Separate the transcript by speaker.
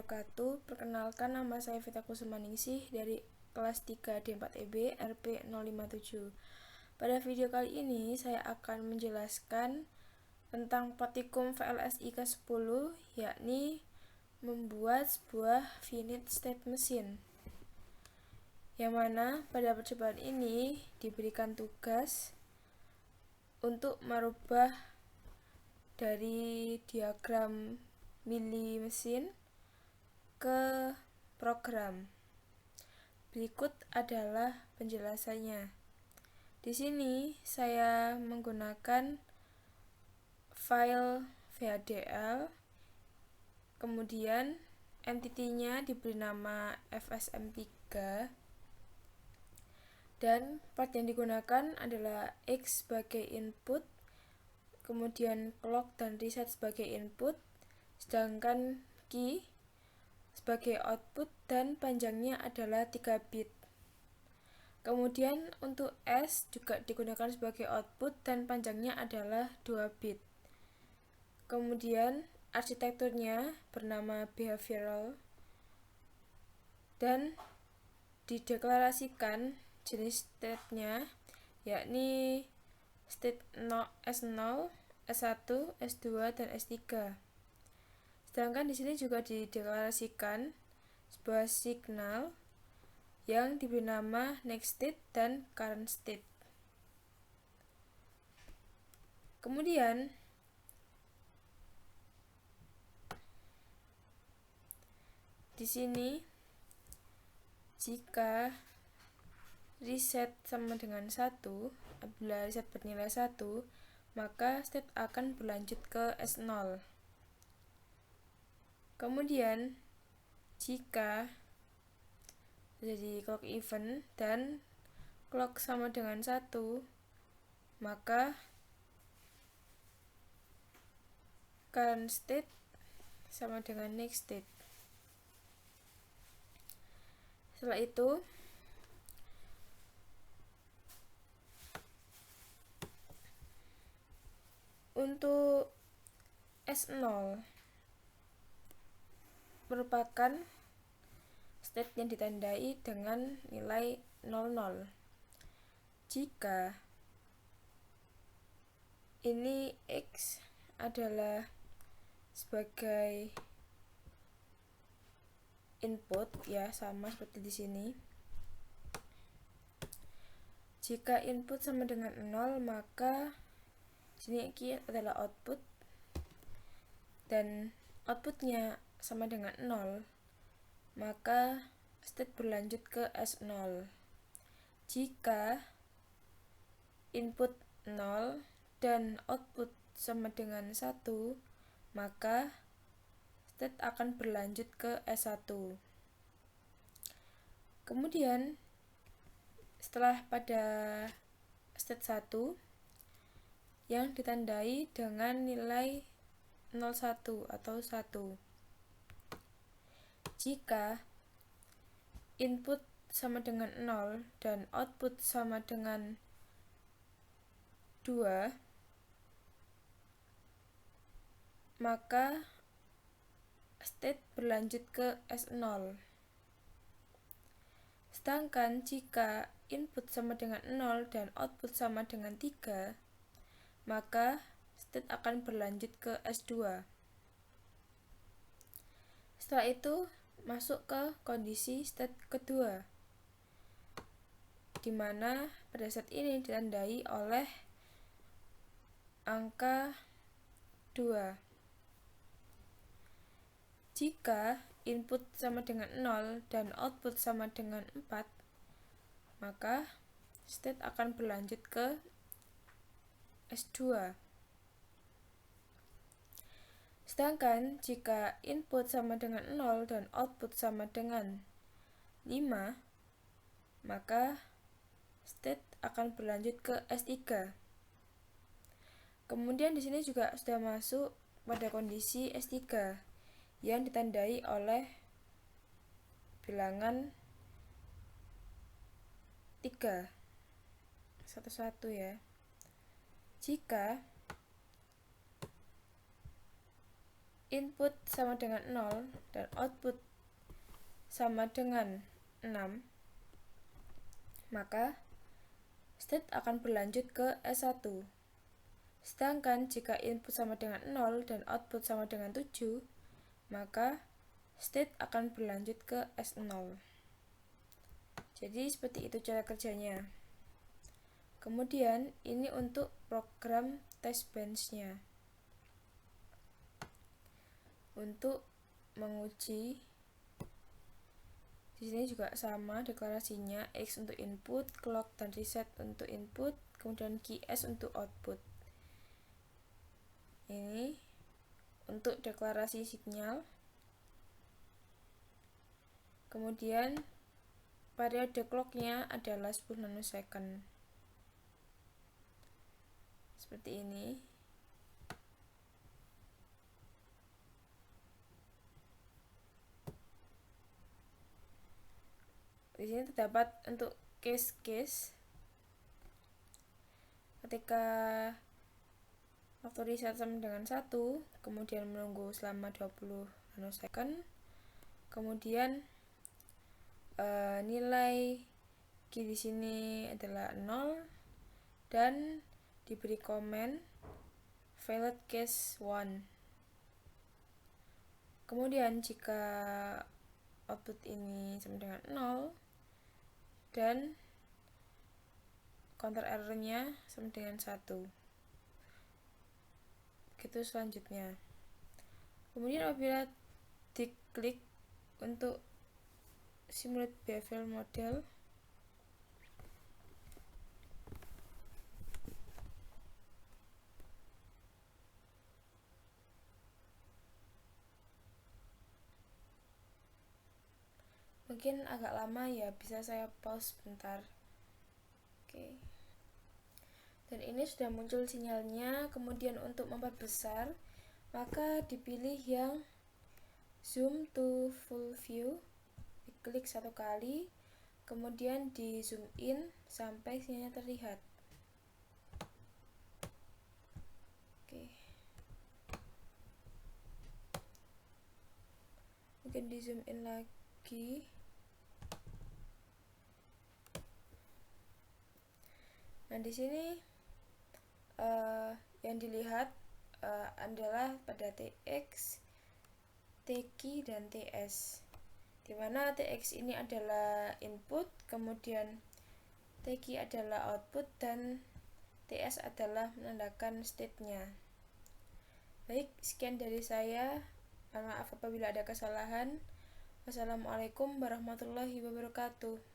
Speaker 1: wabarakatuh. Perkenalkan, nama saya Vita Kusumaningsih dari kelas 3 D4EB RP 057. Pada video kali ini saya akan menjelaskan tentang praktikum VLSI ke-10, yakni membuat sebuah finite state machine, yang mana pada percobaan ini diberikan tugas untuk merubah dari diagram Milli mesin ke program. Berikut adalah penjelasannya. Di sini saya menggunakan file VHDL, kemudian entity-nya diberi nama FSM3, dan part yang digunakan adalah X sebagai input, kemudian clock dan reset sebagai input, sedangkan key sebagai output dan panjangnya adalah 3 bit. Kemudian untuk S juga digunakan sebagai output dan panjangnya adalah 2 bit. Kemudian arsitekturnya bernama behavioral dan dideklarasikan jenis state-nya, yakni state S0, S1, S2, dan S3. Sedangkan di sini juga dideklarasikan sebuah signal yang diberi nama next state dan current state. Kemudian di sini jika reset sama dengan 1, apabila reset bernilai 1, maka state akan berlanjut ke S0. Kemudian jika terjadi clock event dan clock sama dengan 1, maka current state sama dengan next state. Setelah itu untuk S0 merupakan state yang ditandai dengan nilai 00. Jika ini X adalah sebagai input, ya sama seperti di sini. Jika input sama dengan 0, maka sini Q adalah output dan outputnya sama dengan 0, maka state berlanjut ke S0. Jika input 0 dan output sama dengan 1, maka state akan berlanjut ke S1. Kemudian setelah pada state 1 yang ditandai dengan nilai 01 atau 1. Jika input sama dengan 0 dan output sama dengan 2, maka state berlanjut ke S0. Sedangkan jika input sama dengan 0 dan output sama dengan 3, maka state akan berlanjut ke S2. Setelah itu masuk ke kondisi state kedua, di mana pada saat ini ditandai oleh angka 2. Jika input sama dengan 0 dan output sama dengan 4, maka state akan berlanjut ke S2. Sedangkan jika input sama dengan 0 dan output sama dengan 5, maka state akan berlanjut ke S3. Kemudian di sini juga sudah masuk pada kondisi S3 yang ditandai oleh bilangan 3. Satu-satu ya. Jika input sama dengan 0 dan output sama dengan 6, maka state akan berlanjut ke S1. Sedangkan jika input sama dengan 0 dan output sama dengan 7, maka state akan berlanjut ke S0. Jadi seperti itu cara kerjanya. Kemudian ini untuk program test bench-nya. Untuk menguji, di sini juga sama deklarasinya, X untuk input, clock dan reset untuk input, kemudian key S untuk output. Ini untuk deklarasi sinyal. Kemudian periode clocknya adalah 10 nanosecond. Seperti ini. Di sini terdapat untuk case-case ketika waktu reset sama dengan 1, kemudian menunggu selama 20 nanosecond, kemudian nilai Q di sini adalah 0 dan diberi komen valid case 1. Kemudian jika output ini sama dengan 0 dan counter errornya sama dengan 1. Begitu selanjutnya. Kemudian apabila diklik untuk simulate behavior model, mungkin agak lama ya, bisa saya pause bentar. Oke. Dan ini sudah muncul sinyalnya. Kemudian untuk memperbesar, maka dipilih yang zoom to full view, diklik 1 kali, kemudian di zoom in sampai sinyalnya terlihat. Oke. Mungkin di zoom in lagi. Nah, di sini yang dilihat adalah pada TX, TQ dan TS, dimana TX ini adalah input, kemudian TQ adalah output, dan TS adalah menandakan state-nya. Baik, sekian dari saya. Mohon maaf apabila ada kesalahan. Wassalamualaikum warahmatullahi wabarakatuh.